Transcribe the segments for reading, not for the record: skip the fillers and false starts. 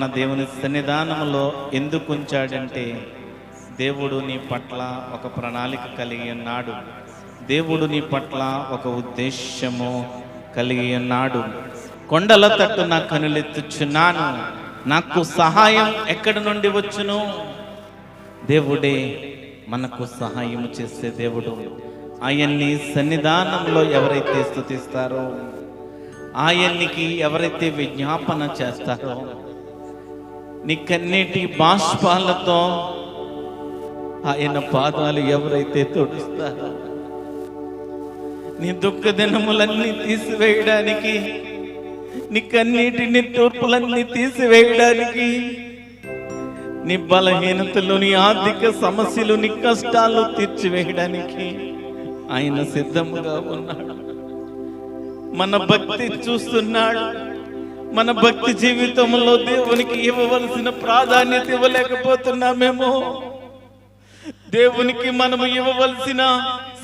మన దేవుని సన్నిధానంలో ఎందుకు ఉంచాడంటే, దేవుడు నీ పట్ల ఒక ప్రణాళిక కలిగి ఉన్నాడు. దేవుడు నీ పట్ల ఒక ఉద్దేశము కలిగి ఉన్నాడు. కొండల తట్టు నా కనులెత్తుచున్నాను, నాకు సహాయం ఎక్కడి నుండి వచ్చును? దేవుడే మనకు సహాయం చేసే దేవుడు. ఆయన్ని సన్నిధానంలో ఎవరైతే స్తుతిస్తారో, ఆయన్నికి ఎవరైతే విజ్ఞాపన చేస్తారో, నీ కన్నీటి బాష్పాలతో ఆయన పాదాలు ఎవరైతే తొడుస్తారో, నీ దుఃఖ దినములన్నీ తీసివేయడానికి, నీ కన్నీటి నిట్టూర్పులన్నీ తీసివేయడానికి, నీ బలహీనతలు, నీ ఆర్థిక సమస్యలు, నీ కష్టాలు తీర్చివేయడానికి ఆయన సిద్ధముగా ఉన్నాడు. మన భక్తి చూస్తున్నాడు. మన భక్తి జీవితంలో దేవునికి ఇవ్వవలసిన ప్రాధాన్యత ఇవ్వలేకపోతున్నామేమో, దేవునికి మనము ఇవ్వవలసిన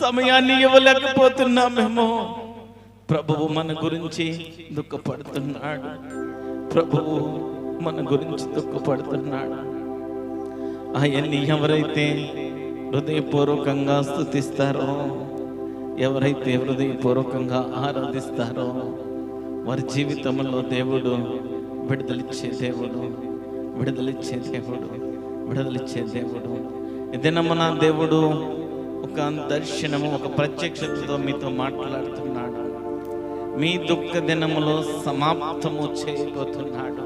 సమయాన్ని ఇవ్వలేకపోతున్నామేమో. ప్రభువు మన గురించి దుఃఖపడుతున్నాడు. ప్రభువు మన గురించి దుఃఖపడుతున్నాడు. ఆయన్ని ఎవరైతే హృదయపూర్వకంగా స్తుతిస్తారో, ఎవరైతే హృదయపూర్వకంగా ఆరాధిస్తారో, వారి జీవితంలో దేవుడు విడుదలిచ్చే దేవుడు, విడుదలిచ్చే దేవుడు, విడుదలిచ్చే దేవుడు. ఇదేనమ్మా దేవుడు ఒక దర్శనము, ఒక ప్రత్యక్షతతో మీతో మాట్లాడుతున్నాడు. మీ దుఃఖ దినములో సమాప్తము చేయబోతున్నాడు.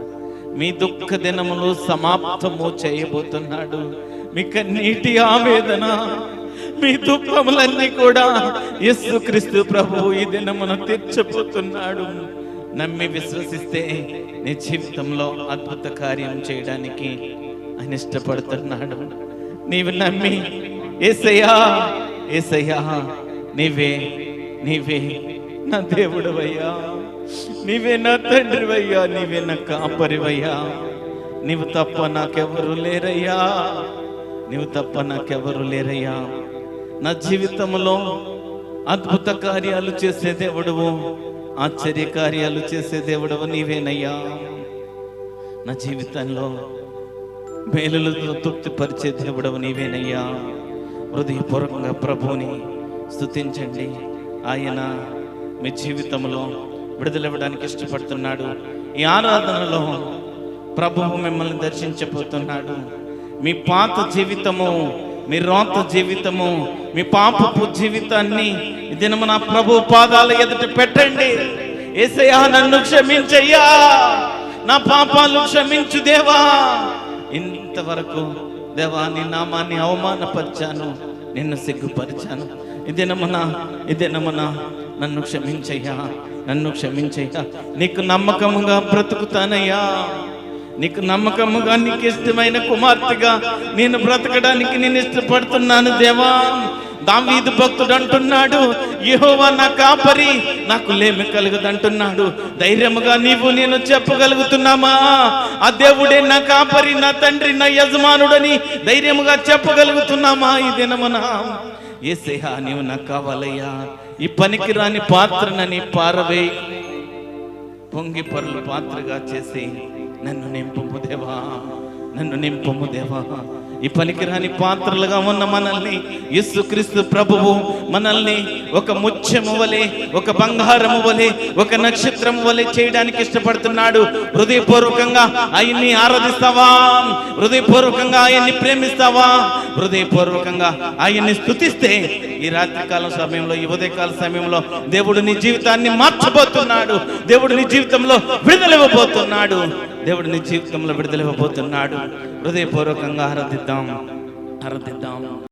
మీ దుఃఖ దినములు సమాప్తము చేయబోతున్నాడు. మీ కన్నీటి ఆవేదన, మీ దుఃఖములన్నీ కూడా యేసుక్రీస్తు ప్రభువు ఈ దినమున తీర్చబోతున్నాడు. నమ్మి విశ్వసిస్తే నీ జీవితంలో అద్భుత కార్యం చేయడానికి ఆయన ఇష్టపడుతున్నాడు. నీవు నమ్మి యేసయ్యా, యేసయ్యా నీవే నీవే నా దేవుడవయ్యా, నీవే నా తండ్రివయ్యా, నీవే నా కాపరివయ్యా, నీవు తప్ప నాకెవరు లేరయ్యా, నీవు తప్ప నాకెవరు లేరయ్యా. నా జీవితంలో అద్భుత కార్యాలు చేసే దేవుడవు, ఆశ్చర్య కార్యాలు చేసే దేవుడవు నీవేనయ్యా. నా జీవితంలో మేలులతో తృప్తిపరిచే దేవుడవు నీవేనయ్యా. హృదయపూర్వకంగా ప్రభువుని స్తుతించండి. ఆయన మీ జీవితంలో విడుదలవ్వడానికి ఇష్టపడుతున్నాడు. ఈ ఆరాధనలో ప్రభువు మిమ్మల్ని దర్శించబోతున్నాడు. మీ పాత జీవితము, మీ రోత జీవితము, మీ పాపపు జీవితాన్ని ఈ దినము నా ప్రభు పాదాల ఎదుట పెట్టండి. యేసయ్యా నన్ను క్షమించయ్యా, నా పాపాలు క్షమించు దేవా. ఇంతవరకు దేవా నీ నామాన్ని అవమానపరిచాను, నిన్ను సిగ్గుపరిచాను. ఇదేనమ్మా నన్ను క్షమించయ్యా, నన్ను క్షమించయ్యా. నీకు నమ్మకముగా బ్రతుకుతానయ్యా, నీకు నమ్మకముగా, నీకు ఇష్టమైన కుమార్తెగా నేను బ్రతకడానికి నేను ఇష్టపడుతున్నాను దేవా. దావీదు భక్తుడు అంటున్నాడు, యెహోవా నా కాపరి, నాకు లేమి కలుగదంటున్నాడు. ధైర్యముగా నీవు నేను చెప్పగలుగుతున్నామా? ఆ దేవుడే నా కాపరి, నా తండ్రి, నా యజమానుడని ధైర్యముగా చెప్పగలుగుతున్నామా? ఈ దినమున యేసయ్యా నీవు నాకు కావాలయ్యా. ఈ పనికి రాని పాత్రనని పారవేయి, పొంగి పొరలు పాత్రగా చేసి నన్ను నింపుము దేవా, నన్ను నింపుము దేవా. ఈ పనికిరాని పాత్రలుగా ఉన్న మనల్ని యేసుక్రీస్తు ప్రభువు మనల్ని ఒక ముత్యము వలె, ఒక బంగారము వలె, ఒక నక్షత్రము వలె చేయడానికి ఇష్టపడుతున్నాడు. హృదయపూర్వకంగా ఆయన్ని ఆరాధిస్తావా? హృదయపూర్వకంగా ఆయన్ని ప్రేమిస్తావా? హృదయపూర్వకంగా ఆయన్ని స్తుతిస్తే ఈ రాత్రికాలం సమయంలో, ఈ ఉదయకాల సమయంలో దేవుడు నీ జీవితాన్ని మార్చబోతున్నాడు. దేవుడు నీ జీవితంలో విడుదలివ్వబోతున్నాడు. దేవుడు నీ జీవితంలో విడుదలివ్వబోతున్నాడు. హృదయపూర్వకంగా ఆరాధిద్దాం.